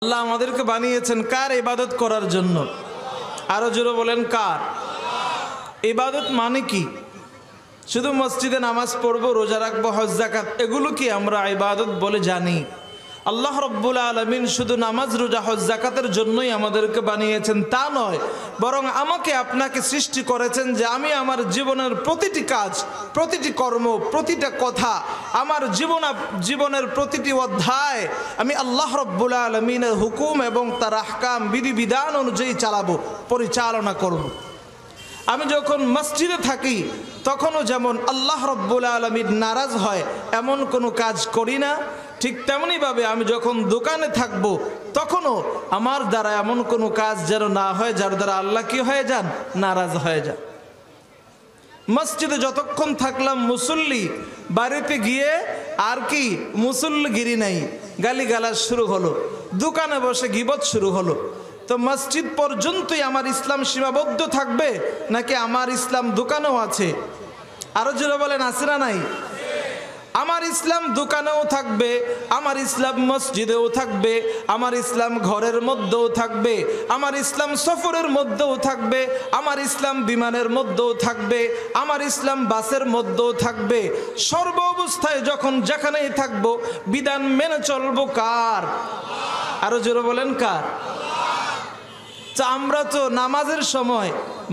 আল্লাহ আমাদেরকে বানিয়েছেন কার ইবাদত করার জন্য? আরো জোরে বলেন কার? ইবাদত মানে কি? শুধু মসজিদে নামাজ পড়বো, রোজা রাখবো, হজ যাকাত, এগুলো কি আমরা ইবাদত বলে জানি? আল্লাহ রাব্বুল আলামিন শুধু নামাজ, রোজা, হজ যাকাতের জন্যই আমাদেরকে বানিয়েছেন তা নয়, বরং আমাকে আপনাকে সৃষ্টি করেছেন যে আমি আমার জীবনের প্রতিটি কাজ, প্রতিটি কর্ম, প্রতিটা কথা, আমার জীবনের প্রতিটি অধ্যায় আমি আল্লাহ রাব্বুল আলামিনের হুকুম এবং তার আহকাম, বিধিবিধান অনুযায়ী চালাবো, পরিচালনা করব। আমি যখন মসজিদে থাকি তখনও যেমন আল্লাহ রাব্বুল আলামিন নারাজ হয় এমন কোনো কাজ করি না, ঠিক তেমনিভাবে আমি যখন দোকানে থাকব তখনও আমার দ্বারা এমন কোনো কাজ যেন না হয় যার দ্বারা আল্লাহ কি হয়ে যান? নারাজ হয়ে যান। মসজিদে যতক্ষণ থাকলাম মুসল্লি, বাড়িতে গিয়ে আর কি মুসল্লিগিরি নাই, গালিগালাজ শুরু হলো, দোকানে বসে গীবত শুরু হলো। তো মসজিদ পর্যন্তই আমার ইসলাম সীমাবদ্ধ থাকবে নাকি আমার ইসলাম দোকানেও আছে? আরো জোরে বলেন আছে না নাই? আমার ইসলাম দোকানেও থাকবে, আমার ইসলাম মসজিদেও থাকবে, আমার ইসলাম ঘরের মধ্যেও থাকবে, আমার ইসলাম সফরের মধ্যেও থাকবে, আমার ইসলাম বিমানের মধ্যেও থাকবে, আমার ইসলাম বাসের মধ্যেও থাকবে। সর্ব অবস্থায় যখন যেখানেই থাকবো বিধান মেনে চলবো কার? আরো জোরে বলেন কার? আমরা তো নামাজের সময়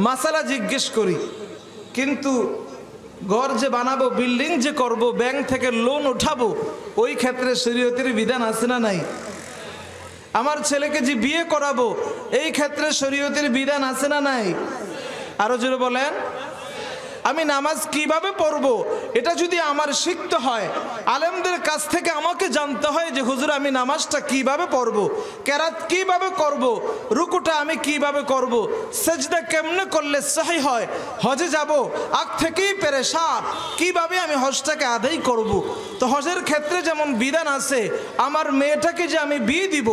মাসালা জিজ্ঞেস করি, কিন্তু ঘর যে বানাবো, বিল্ডিং যে করব, ব্যাংক থেকে লোন উঠাবো, ওই ক্ষেত্রে শরীয়তের বিধান আছে না নাই? আমার ছেলেকে যে বিয়ে করাবো, এই ক্ষেত্রে শরীয়তের বিধান আছে না নাই? আরো জোরে বলেন। আমি নামাজ কিভাবে পড়বো এটা যদি আমার শিখতে হয়, আলেমদের কাছ থেকে আমাকে জানতে হয় যে হুজুর আমি নামাজটা কিভাবে পড়বো, কেরাত কিভাবে করব, রুকুটা আমি কিভাবে করব, সেজদা কেমনে করলে সহি হয়, হজে যাব আগ থেকেই পেরেশান কিভাবে আমি হজটাকে আদায় করব। তো হজের ক্ষেত্রে যেমন বিধান আছে, আমার মেয়েটাকে যে আমি বিয়ে দিব,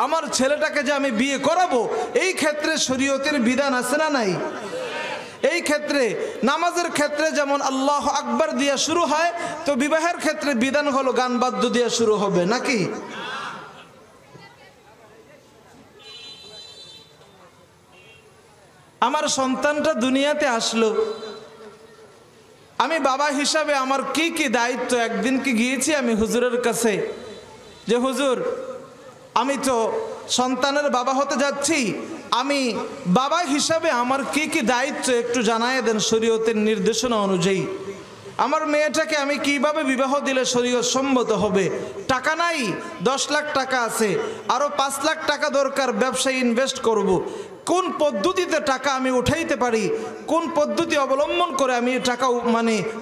আমার ছেলেটাকে যে আমি বিয়ে করাবো, এই ক্ষেত্রে শরীয়তের বিধান আছে না নাই? এই ক্ষেত্রে নামাজের ক্ষেত্রে যেমন আল্লাহ আকবার দিয়া শুরু হয়, তো বিবাহের ক্ষেত্রে বিধান হলো গান বাদ্য দিয়া শুরু হবে নাকি? আমার সন্তানটা দুনিয়াতে আসলো, আমি বাবা হিসাবে আমার কি কি দায়িত্ব? একদিন কি গিয়েছি আমি হুজুরের কাছে যে হুজুর আমি তো সন্তানের বাবা হতে যাচ্ছি, আমি বাবা হিসাবে আমার কি কি দায়িত্ব একটু জানায় দেন শরীয়তের নির্দেশনা অনুযায়ী। আমার মেয়েটাকে আমি কিভাবে বিবাহ দিলে শরীয়ত সম্মত হবে? টাকা নাই, 10 লাখ টাকা আছে, আরো 5 লাখ টাকা দরকার, ব্যবসায় ইনভেস্ট করব। কোন পদ্ধতিতে টাকা আমি উঠাইতে পারি, কোন পদ্ধতি অবলম্বন করে আমি টাকা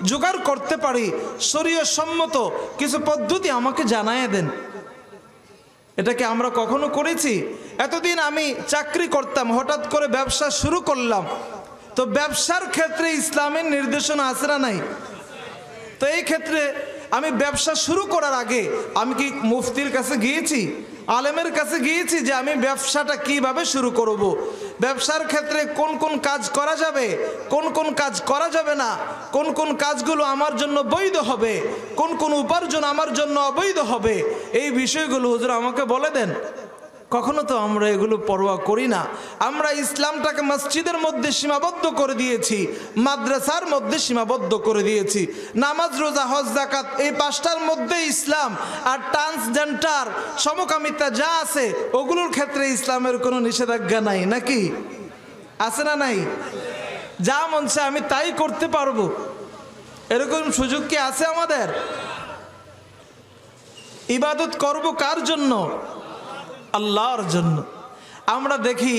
জোগাড় করতে পারি, শরীয়ত সম্মত কিছু পদ্ধতি আমাকে জানায় দেন। এটা কি আমরা কখনো করেছি? এতদিন আমি চাকরি করতাম, হঠাৎ করে ব্যবসা শুরু করলাম, তো ব্যবসার ক্ষেত্রে ইসলামের নির্দেশনা আছে না নাই? তো এই ক্ষেত্রে আমি ব্যবসা শুরু করার আগে আমি কি মুফতির কাছে গিয়েছি, আলেমের কাছে গিয়েছি যে আমি ব্যবসাটা কিভাবে শুরু করব, ব্যবসার ক্ষেত্রে কোন কোন কাজ করা যাবে, কোন কোন কাজ করা যাবে না, কোন কোন কাজগুলো আমার জন্য বৈধ হবে, কোন কোন উপার্জন আমার জন্য অবৈধ হবে, এই বিষয়গুলো হুজুর আমাকে বলে দেন। কখনো তো আমরা এগুলো পরোয়া করি না। আমরা ইসলামটাকে মসজিদের মধ্যে সীমাবদ্ধ করে দিয়েছি, মাদ্রাসার মধ্যে সীমাবদ্ধ করে দিয়েছি, নামাজ, রোজা, হজ, যাকাত এই 5টার মধ্যে ইসলাম। আর ট্রান্সজেন্ডার, সমকামিতা যা আছে ওগুলোর ক্ষেত্রে ইসলামের কোনো নিষেধাজ্ঞা নাই নাকি? আছে না নাই? যা মন চায় আমি তাই করতে পারবো, এরকম সুযোগ কি আছে আমাদের? ইবাদত করব কার জন্য? আল্লাহর জন্য। আমরা দেখি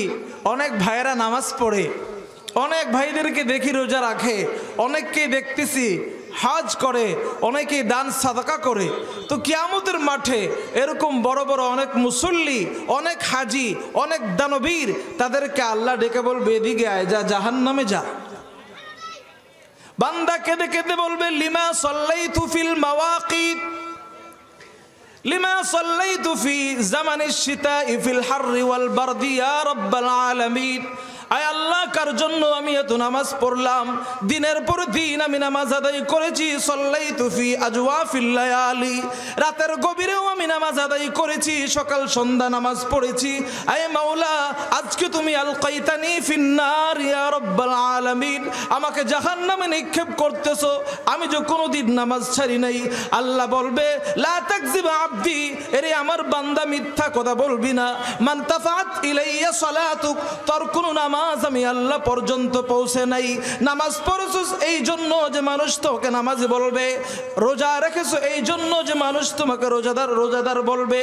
অনেক ভাইয়েরা নামাজ পড়ে, অনেক ভাইদেরকে দেখি রোজা রাখে, অনেককেই দেখতেছি হজ করে, অনেকেই দান সাদাকা করে। তো কিয়ামতের মাঠে এরকম বড় বড় অনেক মুসল্লি, অনেক হাজি, অনেক দানবীর, তাদেরকে আল্লাহ ডেকে বলবে এদিকে আয়, যা জাহান্নামে যা। বান্দা কেঁদে কেঁদে বলবে লিমা সাল্লাইতু ফিল মাওয়াকিত, লিমা সাল্লাইতু ফি জামানিশ শিতাই ফিল হাররি ওয়াল বারদি ইয়া রাব্বাল আলামিন। আয় আল্লাহ কার জন্য আমি এত নামাজ পড়লাম, দিনের পর দিন আমি নামাজ আদায় করেছি, সাল্লাইতু ফি আজওয়াফিল লায়ালি, রাতের গভীরেও আমি নামাজ আদায় করেছি, সকাল সন্ধ্যা নামাজ পড়েছি। আয় মাওলা, আজকে তুমি আলকাইতানি ফিন্নার ইয়া রাব্বাল আলামিন, আমাকে জাহান্নামে নিক্ষেপ করতেছো, আমি যে কোনোদিন নামাজ ছাড়ি নাই। আল্লাহ বলবে লা তাকযিব আবদি, এরে আমার বান্দা মিথ্যা কথা বলবি না। মান তাফাত ইলাইয়া সালাতুক, তোর কোনো নামাজ আমি আল্লাহ পর্যন্ত পৌঁছে নাই। নামাজ পড়েছিস এই জন্য যে মানুষ তোকে নামাজি বলবে, রোজা রেখেছো এই জন্য যে মানুষ তোমাকে রোজাদার বলবে।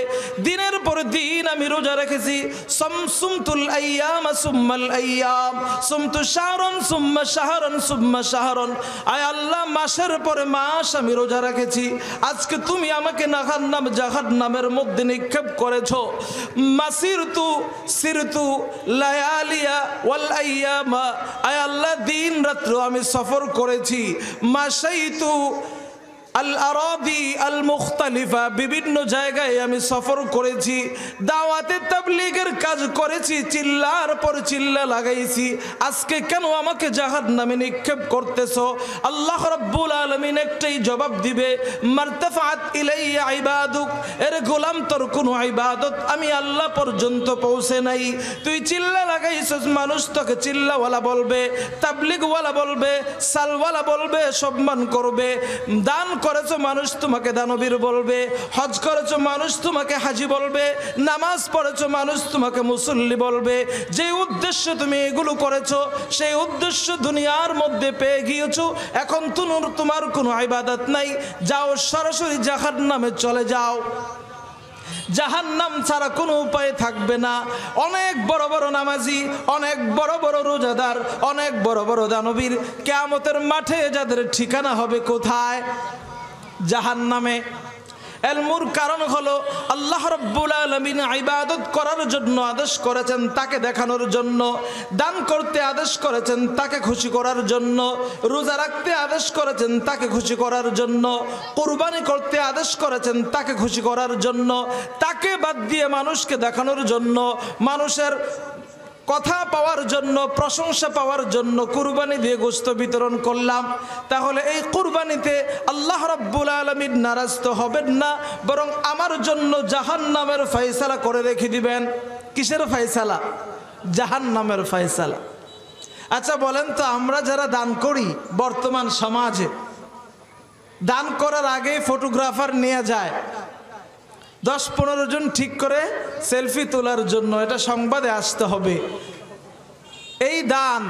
দিনের পর দিন আমি রোজা রেখেছি, সুমতুল আইয়াম সুম্মাল আইয়াম, সুমতু শাহরান সুম্মা শাহরান সুম্মা শাহরান। আয় আল্লাহ, মাসের পরে মাস আমি রোজা রেখেছি, আজকে তুমি আমাকে জাহান্নামের মধ্যে নিক্ষেপ করেছো। মাসিরতু সিরতু লায়ালিয়া ওয়াল আইয়ামা, আয় আল্লাহ দিন রাত্র আমি সফর করেছি। মাশাইতু আল আরাদি আল মুখতালিফা, বিভিন্ন জায়গায় আমি সফর করেছি, দাওয়াতে তাবলীগের কাজ করেছি, চিল্লার পর চিল্লা লাগাইছি। আজকে কেন আমাকে জাহান্নামে নিক্ষেপ করতেছো? আল্লাহ রাব্বুল আলামিন একটাই জবাব দিবে, মারতাফাত ইলাইয়া ইবাদুক, এর গোলাম তোর কোনো ইবাদত আমি আল্লাহ পর্যন্ত পৌঁছে নাই। তুই চিল্লা লাগাইছিস, মানুষ তোকে চিল্লাওয়ালা বলবে, তাবলীগওয়ালা বলবে, সালওয়ালা বলবে, সম্মান করবে। দান করেছো মানুষ তোমাকে দানবীর বলবে, হজ করেছো মানুষ তোমাকে হাজি বলবে, নামাজ পড়েছো মানুষ তোমাকে মুসল্লি বলবে। যে উদ্দেশ্যে তুমি এগুলো করেছো সেই উদ্দেশ্য দুনিয়ার মধ্যে পেয়ে গিয়েছো, এখন তোমার কোনো ইবাদত নাই। যাও সরাসরি জাহান্নামে চলে যাও, জাহান্নাম ছাড়া কোনো উপায় থাকবে না। অনেক বড় বড় নামাজি, অনেক বড় বড় রোজাদার, অনেক বড় বড় দানবীর কিয়ামতের মাঠে যাদের ঠিকানা হবে কোথায়? জাহান্নামে। এর মূল কারণ হলো আল্লাহ রাব্বুল আলামিন ইবাদত করার জন্য আদেশ করেছেন তাকে দেখানোর জন্য, দান করতে আদেশ করেছেন তাকে খুশি করার জন্য, রোজা রাখতে আদেশ করেছেন তাকে খুশি করার জন্য, কুরবানি করতে আদেশ করেছেন তাকে খুশি করার জন্য, তাকে বাদ দিয়ে মানুষকে দেখানোর জন্য, মানুষের কথা পাওয়ার জন্য, প্রশংসা পাওয়ার জন্য কুরবানি দিয়ে গোশত বিতরণ করলাম। তাহলে এই কুরবানিতে আল্লাহ রাব্বুল আলামিন নারাজ তো হবেন না, বরং আমার জন্য জাহান্নামের ফয়সালা করে রেখে দিবেন। কিসের ফয়সালা? জাহান্নামের ফয়সালা। আচ্ছা বলেন তো, আমরা যারা দান করি বর্তমান সমাজে, দান করার আগে ফটোগ্রাফার নিয়ে যায় 10-15 জন ঠিক করে সেলফি তোলার জন্য, এটা সংবাদে আসতে হবে। এই দান,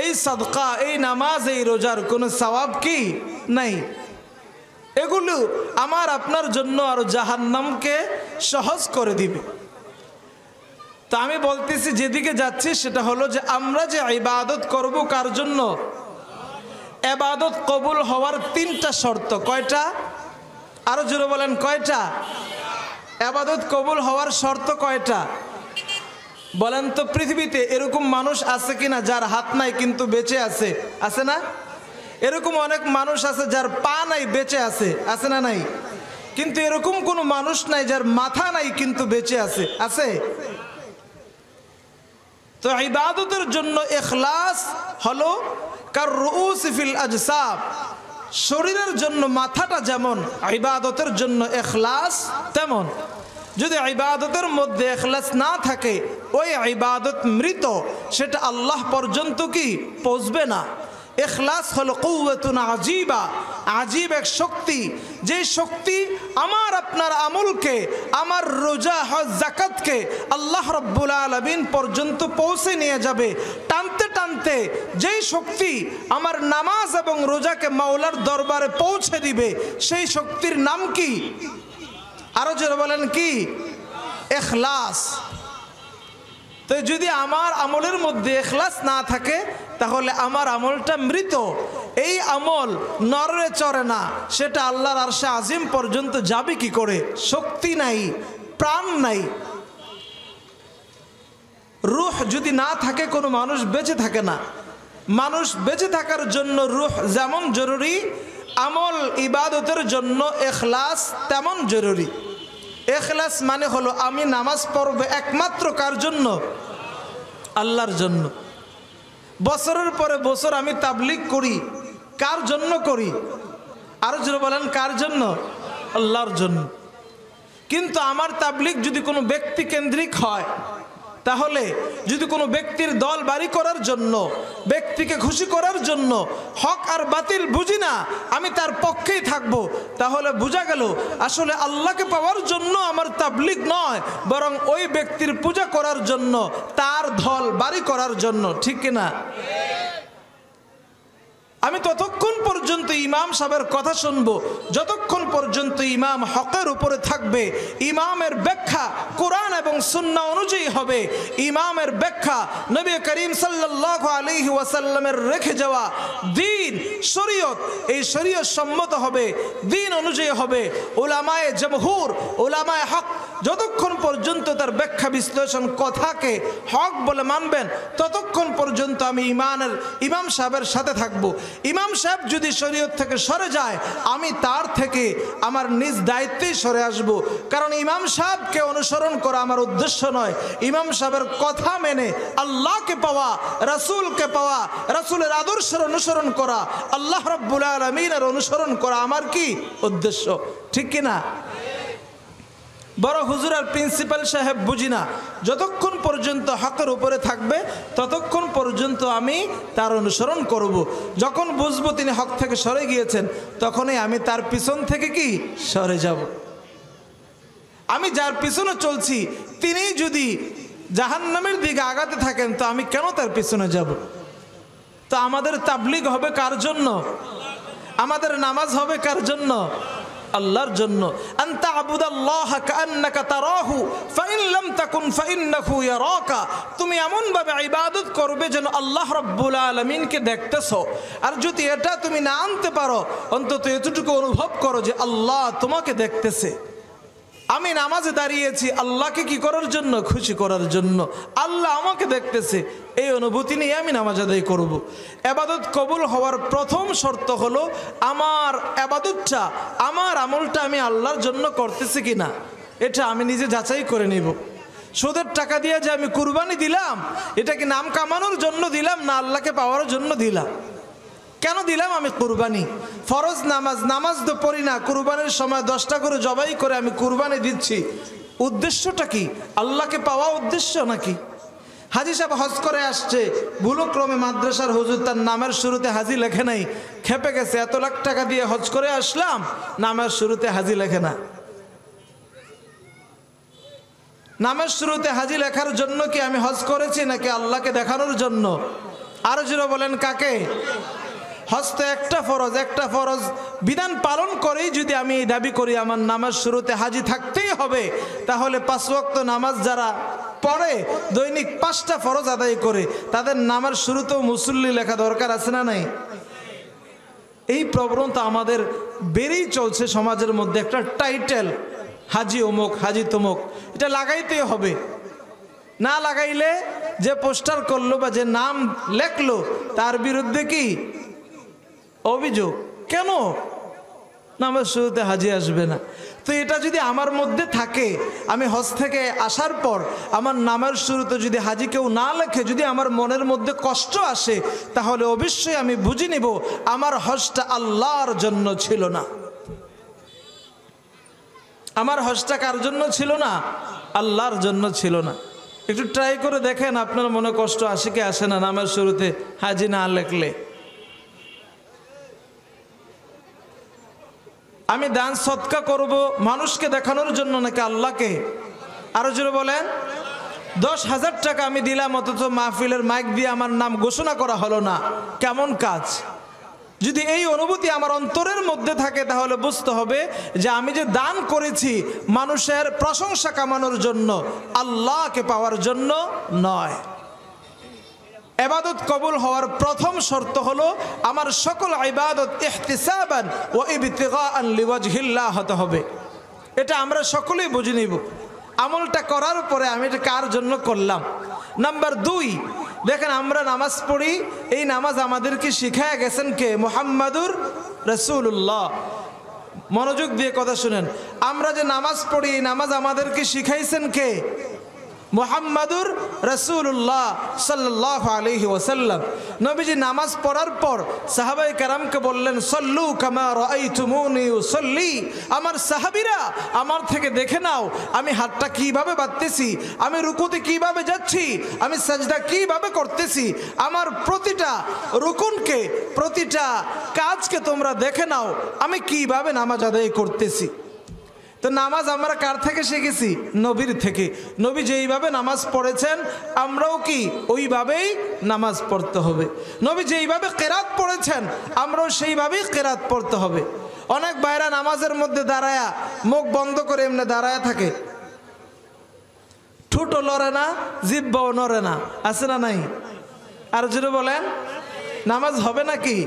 এই সাদকা, এই নামাজ, এই রোজার কোনো সওয়াব কি নাই? এগুলো আমার আপনার জন্য আরো জাহান্নামকে সহজ করে দিবে। তা আমি বলতেছি, যেদিকে যাচ্ছি সেটা হলো যে আমরা যে ইবাদত করব কার জন্য? ইবাদত কবুল হওয়ার 3টা শর্ত। কয়টা? আরো জোরে বলেন, কয়টা? ইবাদত কবুল হওয়ার শর্ত কয়টা বলেন তো? পৃথিবীতে এরকম মানুষ আছে কিনা যার হাত নাই কিন্তু বেঁচে আছে? আছে না? এরকম অনেক মানুষ আছে যার পা নাই বেঁচে আছে? আছে না নাই? কিন্তু এরকম কোনো মানুষ নাই যার মাথা নাই কিন্তু বেঁচে আছে? আছে? তো ইবাদতের জন্য ইখলাস হলো কার রুউস ফিল আজসাব, শরীরের জন্য মাথাটা যেমন ইবাদতের জন্য ইখলাস তেমন। যদি ইবাদতের মধ্যে ইখলাস না থাকে ওই ইবাদত মৃত, সেটা আল্লাহ পর্যন্ত কি পৌঁছবে না। ইখলাস হলো কুওয়াতুন আজিবা, আজীব এক শক্তি, যে শক্তি আমার আপনার আমলকে, আমার রোজা হজ যাকাতকে আল্লাহ রাব্বুল আলামিন পর্যন্ত পৌঁছে নিয়ে যাবে টানতে টানতে। যেই শক্তি আমার নামাজ এবং রোজাকে মাওলার দরবারে পৌঁছে দিবে, সেই শক্তির নাম কি? আরো জোরে বলেন, কি? ইখলাস। তো যদি আমার আমলের মধ্যে ইখলাস না থাকে তাহলে আমার আমলটা মৃত। এই আমল নড়ে চড়ে না, সেটা আল্লাহর আরশে আজিম পর্যন্ত যাবে কি করে? শক্তি নাই, প্রাণ নাই। রূহ যদি না থাকে কোনো মানুষ বেঁচে থাকে না। মানুষ বেঁচে থাকার জন্য রূহ যেমন জরুরি, আমল ইবাদতের জন্য ইখলাস তেমন জরুরি। ইখলাস মানে হলো আমি নামাজ পড়ব একমাত্র কার জন্য? আল্লাহর জন্য। বছরের পরে বছর আমি তাবলীগ করি, কার জন্য করি? আরো জোরে বলেন, কার জন্য? আল্লাহর জন্য। কিন্তু আমার তাবলীগ যদি কোনো ব্যক্তি কেন্দ্রিক হয়, তাহলে যদি কোনো ব্যক্তির দল বাড়ি করার জন্য, ব্যক্তিকে খুশি করার জন্য, হক আর বাতিল বুঝি না, আমি তার পক্ষেই থাকব, তাহলে বোঝা গেল আসলে আল্লাহকে পাওয়ার জন্য আমার তাবলীগ নয়, বরং ওই ব্যক্তির পূজা করার জন্য, তার দল বাড়ি করার জন্য। ঠিক কিনা? আমি ততক্ষণ পর্যন্ত ইমাম সাহেবের কথা শুনবো যতক্ষণ পর্যন্ত ইমাম হকের উপরে থাকবে। ইমামের ব্যাখ্যা কোরআন এবং সুন্নাহ অনুযায়ী হবে। ইমামের ব্যাখ্যা নবী করিম সাল্লাল্লাহু আলাইহি ওয়াসাল্লামের রেখে যাওয়া দ্বীন, শরীয়ত, এই শরীয়ত সম্মত হবে, দ্বীন অনুযায়ী হবে। উলামায়ে জমহুর, উলামায়ে হক যতক্ষণ পর্যন্ত তার ব্যাখ্যা বিশ্লেষণ কথাকে হক বলে মানবেন, ততক্ষণ পর্যন্ত আমি ইমাম সাহেবের সাথে থাকবো। ইমাম সাহেব যদি শরীয়ত থেকে সরে যায়, আমি তার থেকে আমার নিজ দায়িত্বেই সরে আসব। কারণ ইমাম সাহেবকে অনুসরণ করা আমার উদ্দেশ্য নয়। ইমাম সাহেবের কথা মেনে আল্লাহকে পাওয়া, রাসূলকে পাওয়া, রাসূলের আদর্শের অনুসরণ করা, আল্লাহ রাব্বুল আলামিনের অনুসরণ করা আমার কি উদ্দেশ্য? ঠিক কিনা? বড় হুজুর আর প্রিন্সিপাল সাহেব বুঝি না, যতক্ষণ পর্যন্ত হকের উপরে থাকবে ততক্ষণ পর্যন্ত আমি তার অনুসরণ করব। যখন বুঝবো তিনি হক থেকে সরে গিয়েছেন, তখনই আমি তার পিছন থেকে কি সরে যাব। আমি যার পিছনে চলছি তিনি যদি জাহান্নামের দিকে আগাতে থাকেন, তো আমি কেন তার পিছনে যাব? তো আমাদের তাবলীগ হবে কার জন্য? আমাদের নামাজ হবে কার জন্য? আল্লাহর জন্য। আনতা আবুদাল্লাহ কাআন্নাকা তারাহু ফাইন লাম তাকুন ফাইন্নাহু ইয়ারাকা। তুমি এমন ভাবে ইবাদত করবে যেন আল্লাহ রাব্বুল আলামিনকে দেখতেছো। আর যদি এটা তুমি না আনতে পারো, অন্তত এতটুকু অনুভব করো যে আল্লাহ তোমাকে দেখতেছে। আমি নামাজে দাঁড়িয়েছি আল্লাহকে কি করার জন্য? খুশি করার জন্য। আল্লাহ আমাকে দেখতেছে, এই অনুভূতি নিয়ে আমি নামাজ আদায় করব। ইবাদত কবুল হওয়ার প্রথম শর্ত হলো আমার ইবাদতটা, আমার আমলটা আমি আল্লাহর জন্য করতেছি কিনা, এটা আমি নিজে যাচাই করে নিব। সুদের টাকা দিয়ে যে আমি কুরবানি দিলাম, এটা কি নাম কামানোর জন্য দিলাম না আল্লাহকে পাওয়ার জন্য দিলাম? কেন দিলাম আমি কুরবানি? ফরজ নামাজ তো পড়ি না, কুরবানির সময় 10টা করে জবাই করে আমি কুরবানি দিচ্ছি, উদ্দেশ্যটা কি? আল্লাহকে পাওয়া উদ্দেশ্য নাকি? হাজি সাহেব হজ করে আসছে, ভুলক্রমে মাদ্রাসার হুজুর তার নামের শুরুতে হাজি লেখে নাই, খেপে গেছে, এত লাখ টাকা দিয়ে হজ করে আসলাম, নামের শুরুতে হাজি লেখে না। নামের শুরুতে হাজি লেখার জন্য কি আমি হজ করেছি নাকি আল্লাহকে দেখানোর জন্য? আরো জোরে বলেন, কাকে? হজ তো একটা ফরজ বিধান পালন করেই যদি আমি এই দাবি করি আমার নামাজ শুরুতে হাজি থাকতেই হবে, তাহলে 5 ওয়াক্ত নামাজ যারা পড়ে, দৈনিক 5টা ফরজ আদায় করে, তাদের নামাজ শুরুতেও মুসল্লি লেখা দরকার আছে না নাই? এই প্রবণতা আমাদের বেড়েই চলছে সমাজের মধ্যে। একটা টাইটেল, হাজি অমুক, হাজি তমুক, এটা লাগাইতেই হবে। না লাগাইলে যে পোস্টার করলো বা যে নাম লেখলো তার বিরুদ্ধে কি অভিযোগ? কেন নামাজ শুরুতে হাজি আসবে না? তো এটা যদি আমার মধ্যে থাকে, আমি হজ থেকে আসার পর আমার নামের শুরুতে যদি হাজি কেউ না লেখে, যদি আমার মনের মধ্যে কষ্ট আসে, তাহলে অবশ্যই আমি বুঝে নিব আমার হজটা আল্লাহর জন্য ছিল না। আমার হজটা কার জন্য ছিল না? আল্লাহর জন্য ছিল না। একটু ট্রাই করে দেখেন আপনার মনে কষ্ট আসে কি আসে না নামের শুরুতে হাজি না লেখলে। আমি দান সদকা করব মানুষকে দেখানোর জন্য নাকি আল্লাহকে? আরো জোরে বলেন। 10,000 টাকা আমি দিলাম, অথচ মাহফিলের মাইক দিয়ে আমার নাম ঘোষণা করা হলো না, কেমন কাজ? যদি এই অনুভূতি আমার অন্তরের মধ্যে থাকে, তাহলে বুঝতে হবে যে আমি যে দান করেছি মানুষের প্রশংসা কামানোর জন্য, আল্লাহকে পাওয়ার জন্য নয়। ইবাদত কবুল হওয়ার প্রথম শর্ত হলো আমার সকল ইবাদত ইহতিসাবান ওয়া ইবতিগাআন লিওয়াজহিল্লাহ হতে হবে। এটা আমরা সকলেই বুঝে নিব। আমলটা করার পরে আমি এটা কার জন্য করলাম। নাম্বার 2, দেখেন আমরা নামাজ পড়ি, এই নামাজ আমাদেরকে শিখায়া গেছেন কে? মুহাম্মাদুর রাসূলুল্লাহ। মনোযোগ দিয়ে কথা শুনেন, আমরা যে নামাজ পড়ি এই নামাজ আমাদেরকে শিখাইছেন কে? মুহাম্মাদুর রাসূলুল্লাহ সাল্লাল্লাহু আলাইহি ওয়াসাল্লাম। নবীজি নামাজ পড়ার পর সাহাবায়ে কেরামকে বললেন, সল্লু কামা রাআইতুমুনি উসাল্লি। আমার সাহাবীরা, আমার থেকে দেখে নাও আমি হাতটা কিভাবে বাঁধতেছি, আমি রুকুতে কিভাবে যাচ্ছি, আমি সাজদা কিভাবে করতেছি। আমার প্রতিটা রুকুনকে, প্রতিটা কাজকে তোমরা দেখে নাও আমি কিভাবে নামাজ আদায় করতেছি। তো নামাজ আমরা কার থেকে শিখেছি? নবীর থেকে। নবী যেইভাবে নামাজ পড়েছেন আমরাও কি ওইভাবেই নামাজ পড়তে হবে। নবী যেইভাবে কেরাত পড়েছেন আমরাও সেইভাবেই কেরাত পড়তে হবে। অনেক ভাইরা নামাজের মধ্যে দাঁড়ায়া মুখ বন্ধ করে এমনি দাঁড়ায়া থাকে, ঠোঁটও লড়ে না, জিহ্বাও নড়ে না, আছে না নাই? আর যদি বলেন নামাজ হবে নাকি?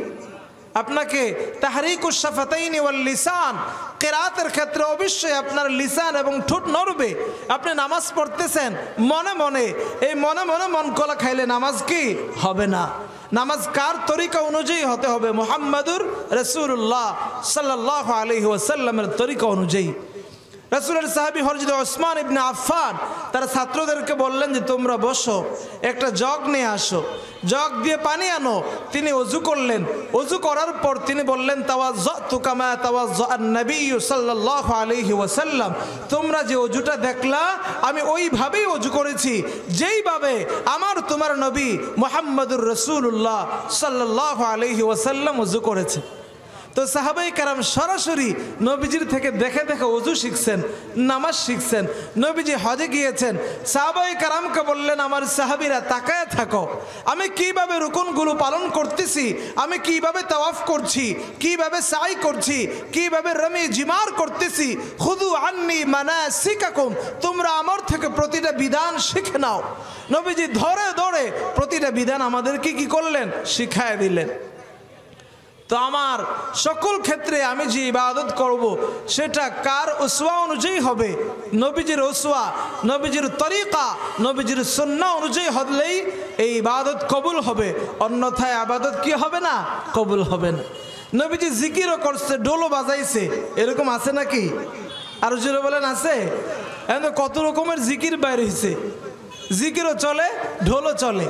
আপনাকে তাহরিকুশ শাফাতাইনি ওয়াল লিসান, কিরাতের ক্ষেত্রে অবশ্যই আপনার লিসান এবং ঠোঁট নড়বে। আপনি নামাজ পড়তেছেন মনে মনে, এই মনে মনে মন কলা খাইলে নামাজ কি হবে না। নামাজ কার তরিকা অনুযায়ী হতে হবে? মুহাম্মাদুর রাসূলুল্লাহ সাল্লাল্লাহু আলাইহি ওয়াসাল্লামের তরিকা অনুযায়ী। রাসূলের সাহাবী হযরত ওসমান ইবনে আফফান তার ছাত্রদেরকে বললেন যে তোমরা বসো, একটা জগ নিয়ে আসো, জগ দিয়ে পানি আনো। তিনি ওযু করলেন, ওযু করার পর তিনি বললেন, তাওয়াজ্জাতু কামা তাওয়াজ্জাআন নবী সাল্লাল্লাহু আলাইহি ওয়াসাল্লাম, তোমরা যে ওযুটা দেখলা আমি ওইভাবেই ওযু করেছি যেইভাবে আমার তোমার নবী মুহাম্মাদুর রাসূলুল্লাহ সাল্লাল্লাহু আলাইহি ওয়াসাল্লাম ওযু করেছে। তো সাহাবায়ে কেরাম সরাসরি নবীজির থেকে দেখে দেখে ওযু শিখছেন, নামাজ শিখছেন। নবীজি হজে গিয়েছেন, সাহাবায়ে কেরামকে বললেন, আমার সাহাবীরা তাকায় থাকো আমি কিভাবে রুকুনগুলো পালন করতেছি, আমি কিভাবে তাওয়াফ করছি, কিভাবে সাই করছি, কিভাবে রমি জিমার করতেছি। খুদু আন্নি মানাসিকাকুম, তোমরা আমার থেকে প্রতিটা বিধান শিখে নাও। নবীজি ধরে ধরে প্রতিটা বিধান আমাদেরকে কি করলেন? শিখায় দিলেন। তো আমার সকল ক্ষেত্রে আমি যে ইবাদত করব সেটা কার উসওয়া অনুযায়ী হবে? নবীজির উসওয়া, নবীজির তরিকা, নবীজির সুন্নাহ অনুযায়ী হলেই এই ইবাদত কবুল হবে, অন্যথায় ইবাদত কি হবে না? কবুল হবে না। নবীজি জিকিরও করছে, ঢোলও বাজাইছে, এরকম আছে নাকি? আর জোরে বলেন আছে? এখন কত রকমের জিকির বাইর হয়েছে, জিকিরও চলে, ঢোলও চলে।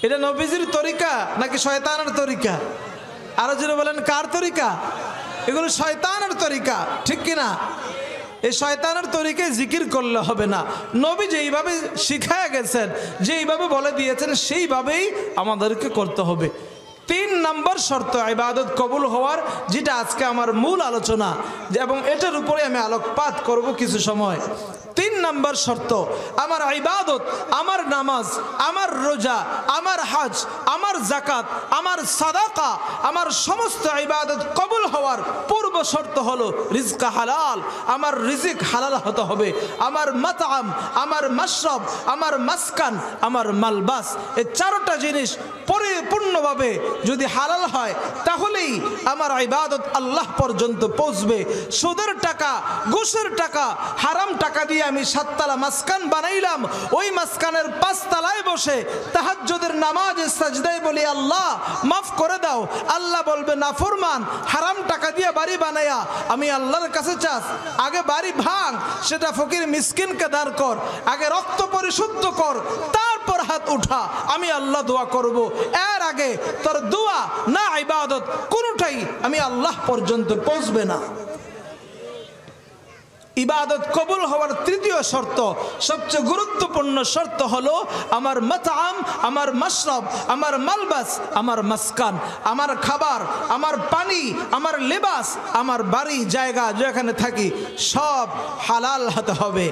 এটা নবীজির তরিকা নাকি শয়তানের তরিকা? আরো জোরে বলেন কার তরিকা? এগুলো শয়তানের তরিকা, ঠিক কিনা? এই শয়তানের তরিকায় জিকির করলে হবে না। নবী যেইভাবে শিখায় গেছেন, যেইভাবে বলে দিয়েছেন সেইভাবেই আমাদেরকে করতে হবে। 3 নম্বর শর্ত ইবাদত কবুল হওয়ার, যেটা আজকে আমার মূল আলোচনা এবং এটার উপরে আমি আলোকপাত করব কিছু সময়। 3 নম্বর শর্ত, আমার ইবাদত, আমার নামাজ, আমার রোজা, আমার হজ, আমার যাকাত, আমার সাদাকা, আমার সমস্ত ইবাদত কবুল হওয়ার পূর্ব শর্ত হলো রিজক হালাল। আমার রিজিক হালাল হতে হবে। আমার মাতআম, আমার মাশরাব, আমার মাসকান, আমার মালবাস, এই 4টা জিনিস পরিপূর্ণভাবে যদি হালাল হয় তাহলেই আমার ইবাদত আল্লাহ পর্যন্ত পৌঁছবে। সুদের টাকা, ঘুষের টাকা, হারাম টাকা দিয়ে আমি 7 তলা মাসকান বানাইলাম, ওই মাসকানের 5 তলায় বসে তাহাজ্জুদের নামাজে সাজদায় বলি আল্লাহ মাফ করে দাও, আল্লাহ বলবে নাফরমান, হারাম টাকা দিয়ে বাড়ি বানায়া আমি আল্লাহর কাছে চাস, আগে বাড়ি ভাঙ, সেটা ফকির মিসকিনকে দান কর, আগে রক্ত পরিশুদ্ধ কর, তারপর হাত উঠা, আমি আল্লাহ দোয়া করব। এর আগে তোর দোয়া না ইবাদত কোনোটাই আমি আল্লাহ পর্যন্ত পৌঁছবে না। ইবাদত কবুল হওয়ার 3য় শর্ত, সবচেয়ে গুরুত্বপূর্ণ শর্ত হলো আমার মাতআম, আমার মাশরাব, আমার মালবাস, আমার মাসকান, আমার খাবার, আমার পানি, আমার লেবাস, আমার বাড়ি জায়গা যেখানে থাকি সব হালাল হতে হবে।